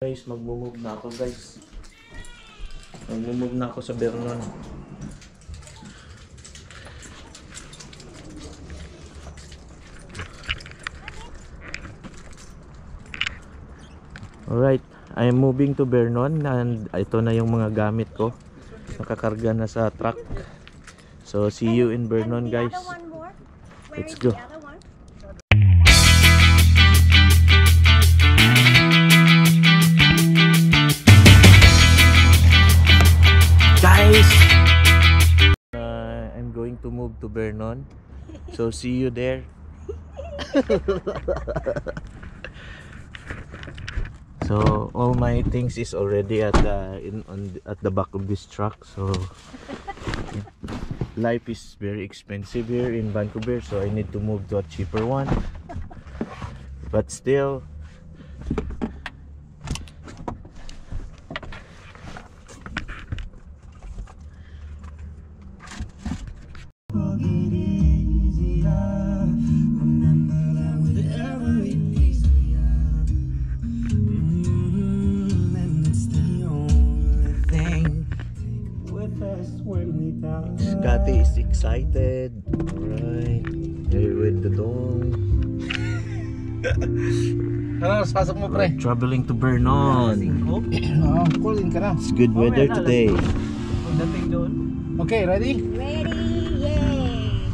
Guys, magmumove na ako guys. Magmumove na ako sa Vernon. Alright, I am moving to Vernon and ito na yung mga gamit ko. Nakakarga na sa truck. So see you in Vernon guys. Let's go. Guys, I'm going to move to Vernon. So see you there. So all my things is already at the back of this truck. So life is very expensive here in Vancouver, so I need to move to a cheaper one. But still, Scotty is excited. Alright, here with the dong. Ano, pasok mo pre? Traveling to Vernon. Calling ka na. It's good weather today. Pagdating doon. Okay, ready? Ready, yay!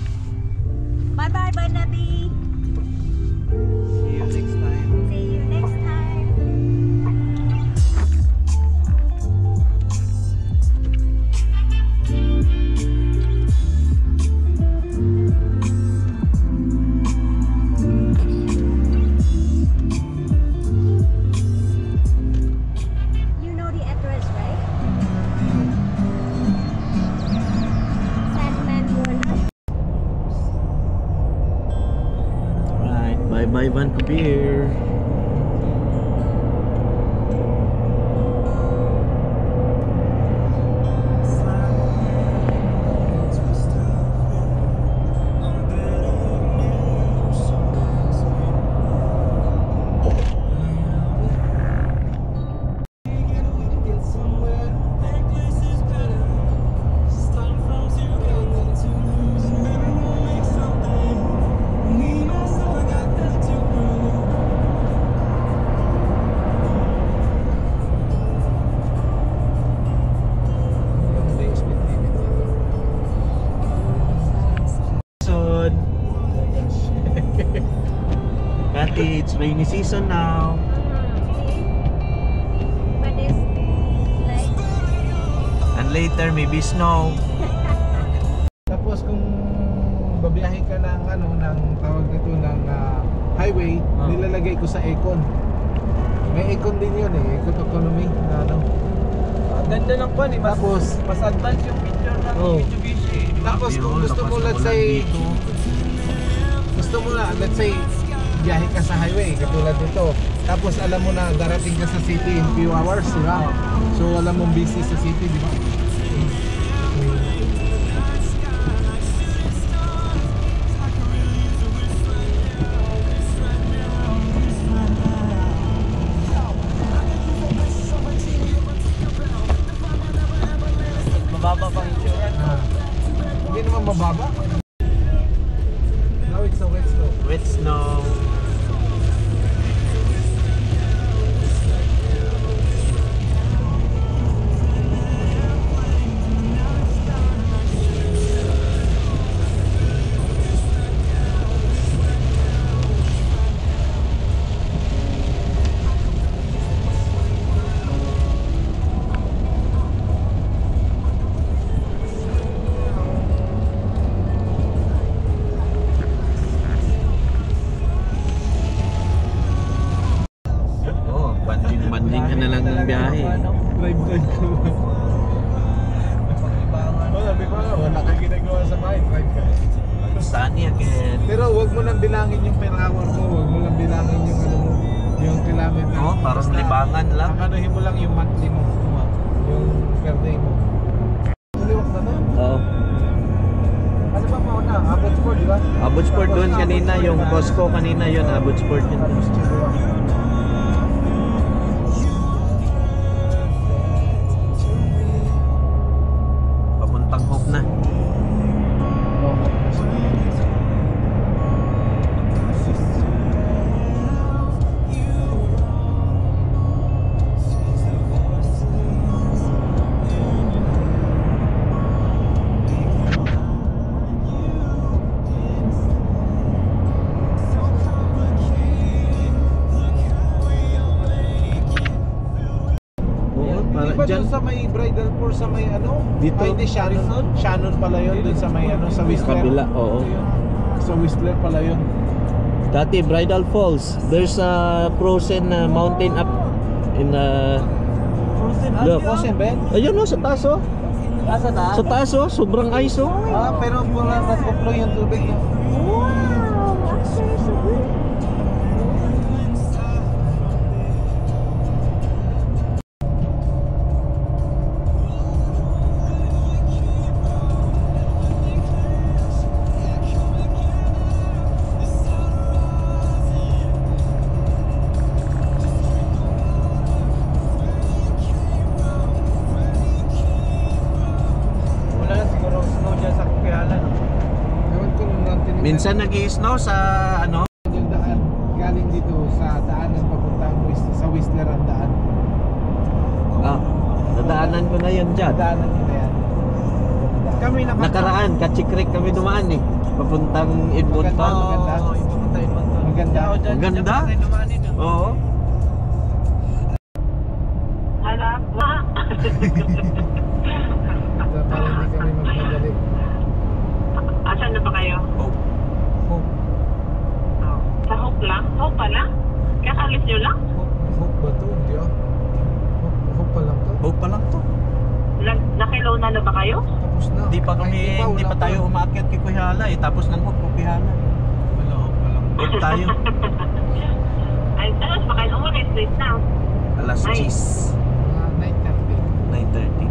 Bye-bye, Barnaby! See you next time. See you next time! You know the address, right? Sandman Warner. Alright, bye-bye Vancouver. Cathy, it's rainy season now. But it's like And later maybe snow. Tapos kung babiyahe ka ng ano, ng tawag nito ng highway, nilalagay ko sa aircon. May aircon din yun eh, aircon economy na ano. Ganda lang po ni Tapos, mas advance yung picture ng Mitsubishi. tapos kung gusto mo, let's say, gusto mo na, let's say, biyahe ka sa highway, katulad nito. Tapos alam mo na darating ka sa city in few hours, di ba? So alam mong busy sa city, di ba? Mababa pang insurance. Hindi naman mababa. Now it's a wet snow. Wet snow. Banding ka na lang ng biyahe. Drive ka. Sabi ko nga, wala kang ginagawa sa bahay, drive ka. Sunny again. Pero wag mo nang bilangin yung per hour mo, wag mo nang bilangin yung ano mo, yung kilometer. Oh, parang Basta, libangan lang. ang anuhin mo lang yung monthly mo, yung per day mo. Liwak na na. Oo. Ano ba mauna? Abbotsford, di ba? Abbotsford doon kanina, yung Costco kanina yun, Abbotsford yun. Tapos Chippewa. Di ba dyan, doon sa may bridal for sa may ano? Dito? Ay, hindi, Shannon. Shannon pala yun doon sa may ano, sa Whistler. kabila, oo. Sa Whistler pala yun. Dati Bridal Falls. There's a frozen mountain up in look. Frozen, Ben? Ayun oh, sa taas oh. Asa na? Sa taas oh, sobrang ice oh. Pero pula nagkuplo yung tubig. Wow, actually so good. Wala na siguro snow dyan sa Kukialan. Ewan ko nung natin. Minsan nag-i-snow sa ano. Yung daan, galing dito sa daanan papuntang sa Whistler ang daan. Ah, nadaanan ko na yun dyan. Daanan nila yan. Kami Nakaraan, Kachikrik kami dumaan eh. Papuntang Edmonton. Maganda. Oo, ipupunta Edmonton. Maganda. Oo, dyan- Maganda. dyan pa tayo dumaanin, ah. Oo. Para hindi kami magmadali. Asan na ba kayo? Oh. Hope. Oh. Sa Hope lang? Hope pa lang? Kakalis nyo lang? Hope ba to? Hindi ah. Hope pa lang to. Hope pa lang to. Nakilaw na ba kayo? Tapos na. Hindi pa Ay, kami, hindi wala pa tayo umaakyat kay Kuhihala eh. Tapos ng Hope, Kuhihala. Wala, Hope pa lang. Hope tayo. Ay, talas pa kayo umalis right now. Alas Ay. 10. 9:30. 9:30.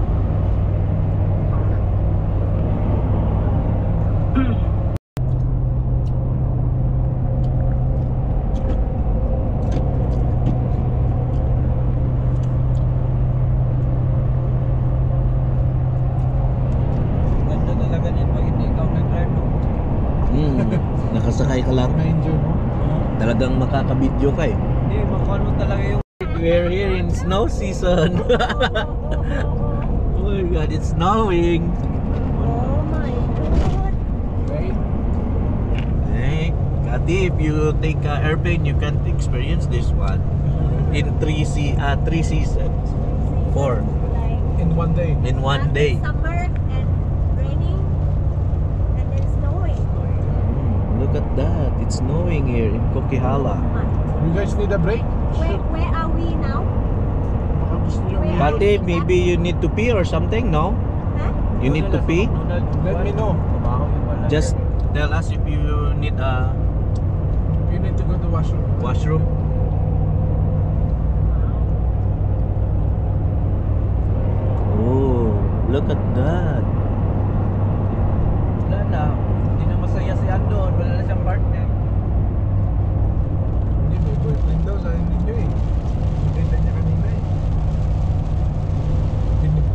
Ganda talaga din pag hindi ikaw nag-drive, no? Nakasakay ka lang. Na-enjoy mo? Talagang makakabidyo ka eh. Hindi, makano talaga yung We're here in snow season. Oh my god, it's snowing. Oh my god. Okay. Hey, Kati, if you take airplane, you can't experience this one in three seasons. 4 Like, In one day. in one after day. Summer and raining and then snowing. Look at that, it's snowing here in Coquihalla. You guys need a break? Where are we now? Baka gusto nyo. Where- Kati, maybe you need to pee or something, no? Huh? You need to pee? Let me know. Just tell us if you need a You need to go to washroom. washroom. Oh, look at that. Wala na. Hindi na masaya si Andon. Wala na siyang partner. Hindi, may boyfriend daw. Sabi ninyo eh. Hindi niya kanina eh.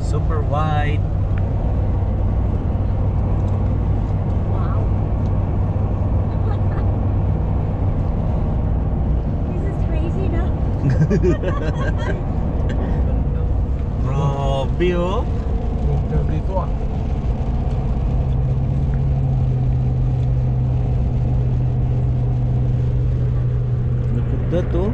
Super wide. Wow. This is crazy, no? Grabe oh. Winter dito ah. Look at that oh.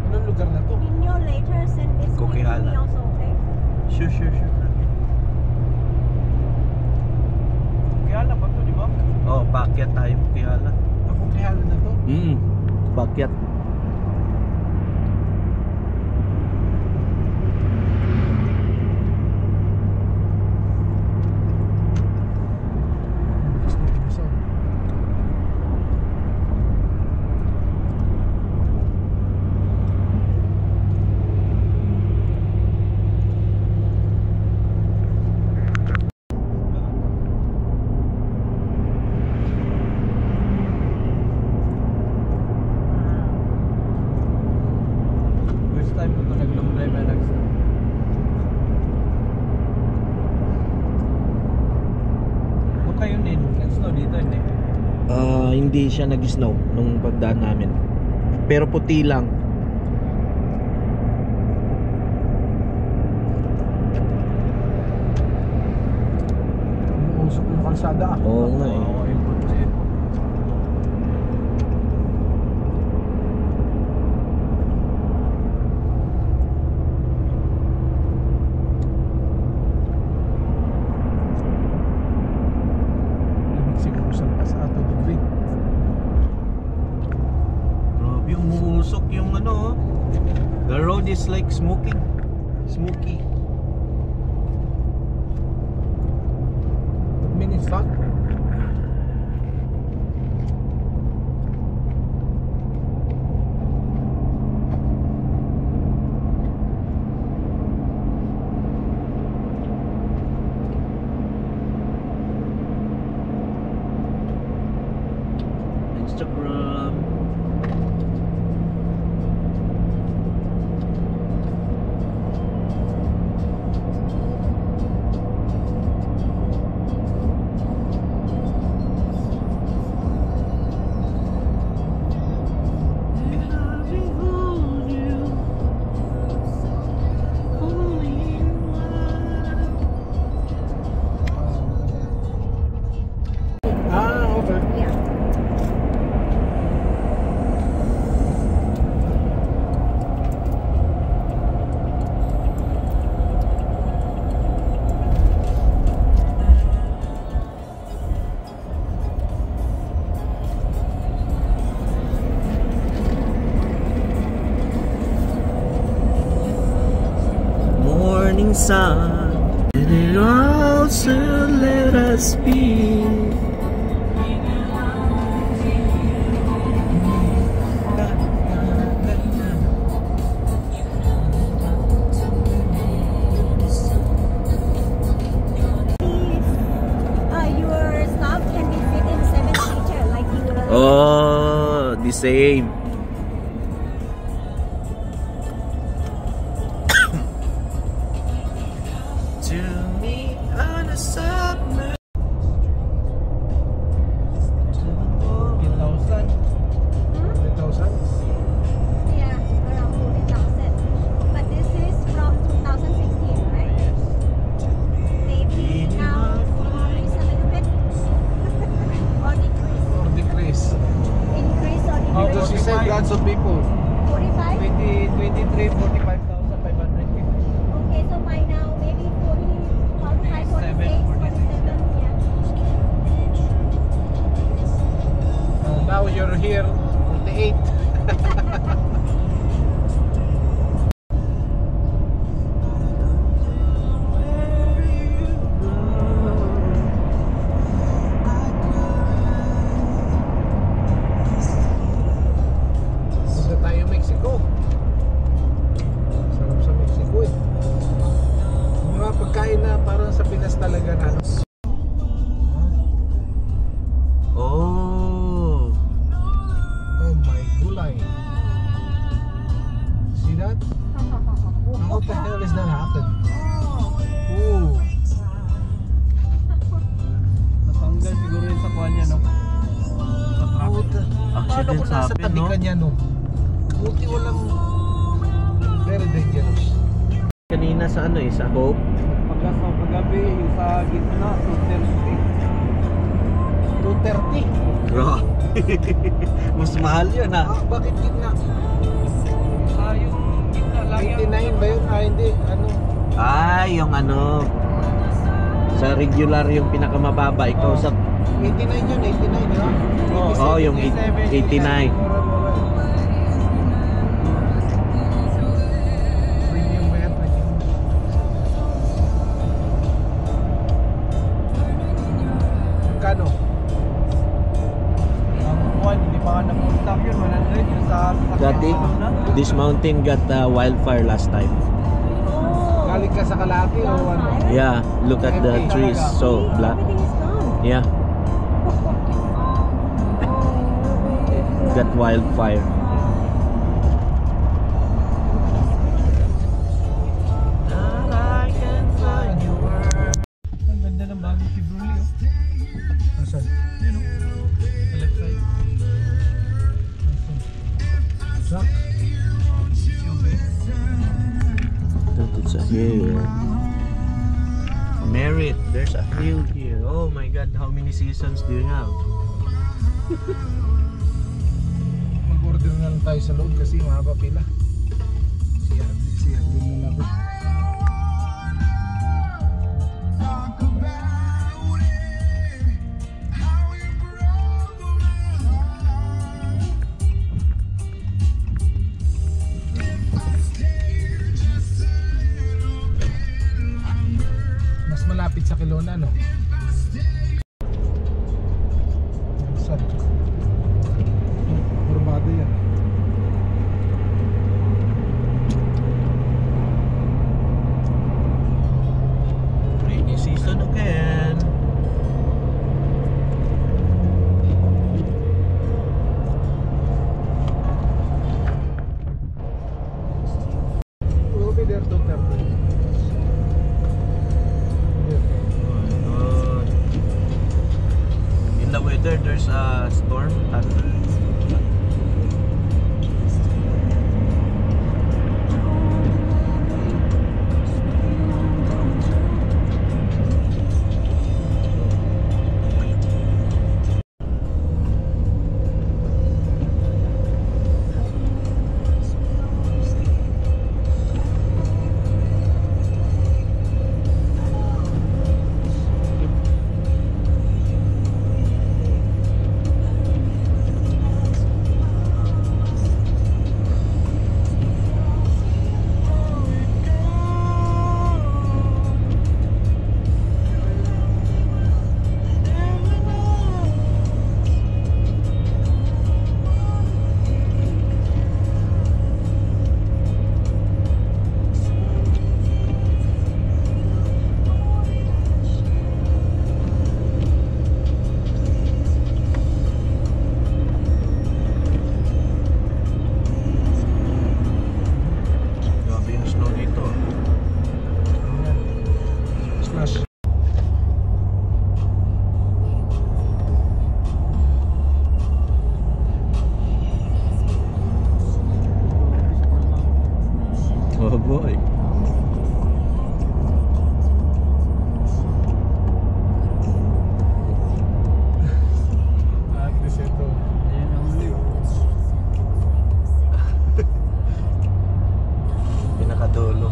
Anong lugar na to? Can you later send this link to Coquihalla. me also, okay? Sure. Kaya na ba ito, di ba? Oh, paakyat tayo Coquihalla. Ako kaya na to. Paakyat. First time ko ito nag-long drive na nag-stop. Kung kayo din, nag-snow dito, hindi. Hindi siya nag-snow nung pagdaan namin. Pero puti lang. Umuusok yung kalsada ah. Oo nga eh. Oo, yung kotse. yung umuusok yung ano. The road is like smoky. Minutes back. Instagram. Okay. Yeah. Morning sun, and it also let us be. Your stuff can be fit in 7-seater, like you were. Oh, the same. To me on a summer. 15,000. 10,000. Yeah, around 40,000. But this is from 2016, right? Maybe now increase a little bit. Or decrease. Or decrease. Increase or decrease. Because you said lots of people. 45? 23, 45,500. Okay, so by now maybe 40, 45, 46, 47, yeah. Now you're here, 48. Punta tayo Mexico. Sarap sa Mexico eh. Yung mga pagkain na parang sa Pinas talaga na ano. Oh, Oh my gulay. See that? How the hell is that happen? Ooh. Natanggal siguro yun sa kuha niya, no? Sa truck. Puta. Paano accident kung nasa happen, tabi no? ka niya, no? Buti walang very dangerous. Kanina sa ano sa Hope. Pagka sa kagabi, yung sa gitna, 230. Bro. Mas mahal yun ah. Ah, bakit gitna? Sa yung gitna lang yan. 89 ba yun? Ah, hindi. Ano? Ah, yung ano. Sa regular yung pinakamababa. Ikaw sa... 89 yun, 89, di ba? Oh, yung 89. Premium ba yan? Premium. Kano? Ang buwan, hindi pa nga napuntak yun. 100 yung sa Dati, na. this mountain got wildfire last time. Oh. Galing ka sa Kalati o ano? Yeah, look at the trees. So, black. Everything is gone. Yeah, got wildfire. Ang ganda ng bagong Chevrolet, oh. Asan? Yun, oh. Sa left side. Truck? It's a hill. Merit, there's a hill here. Oh my god, how many seasons do you have? Mag-order na lang tayo sa loob kasi mahaba pila. Siya din na ako. there, there's a storm. Oh boy. At least ito. Ayan ang lift. Pinakadulo.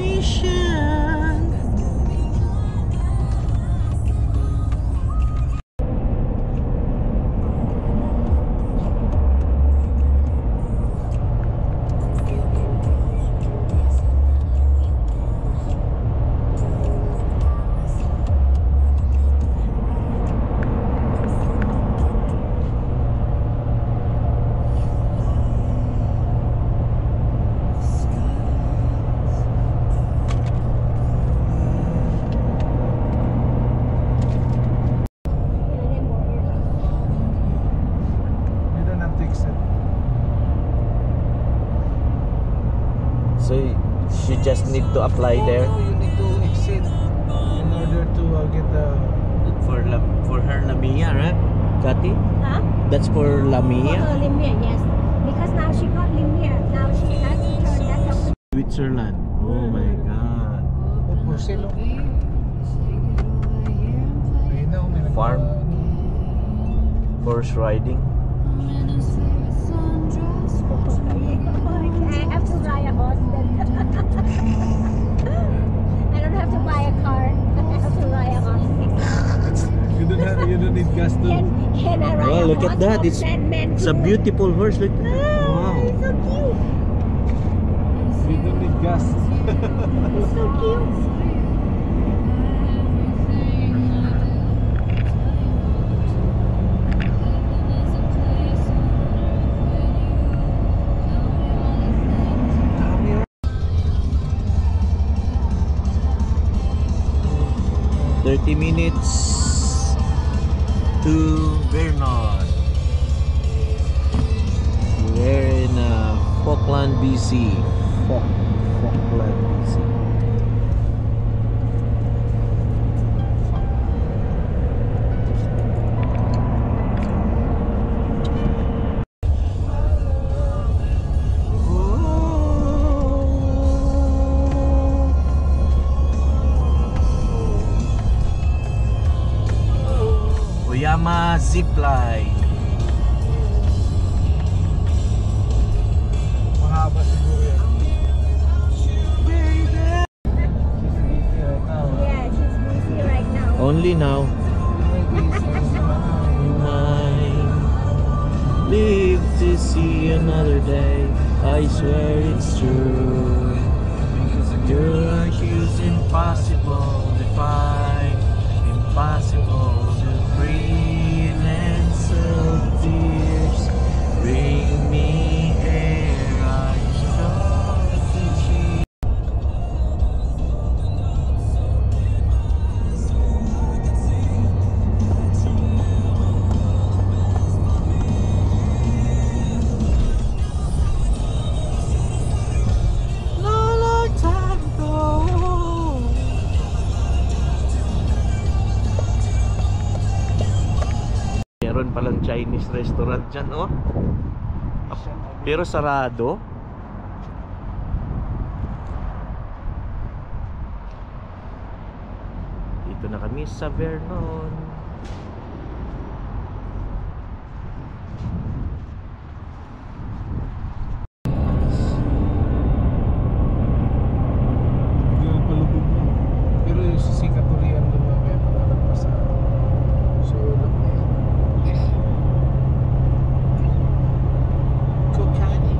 Destination. You don't have to exit. So she just need to apply there No, you need to exit in order to get the. for her Lamia, right? Kati? Huh? That's for For Lamia. her Limia, yes. Because now she got Limia. Now she has to turn that document. Switzerland. Oh my God. Oh, Porcelo. Ayun na, may Farm. nag- Horse riding. I have to ride a horse then. I don't have to buy a car. I have to ride a horse. You don't need gas to. Can I ride Oh, a look horse? at that. Or It's men a too? beautiful horse. Look. Ah, Wow. he's so cute. You don't need gas. He's so cute. Dami yun. 30 minutes to Vernon. We're in Falkland, BC. Falkland, BC. Oyama Zipline. Mahaba siguro yan. Yeah, she's busy right now. Only now. Mine. Live to see another day. I swear it's true. You're like it's impossible to find, impossible to breathe, and so tears bring me air. I start to see. restaurant dyan, oh. Pero sarado. Dito na kami sa Vernon. Yung palubog mo. Pero yung sisikaturian doon na kaya pagkalagpas sa sulok na yan. Kokani.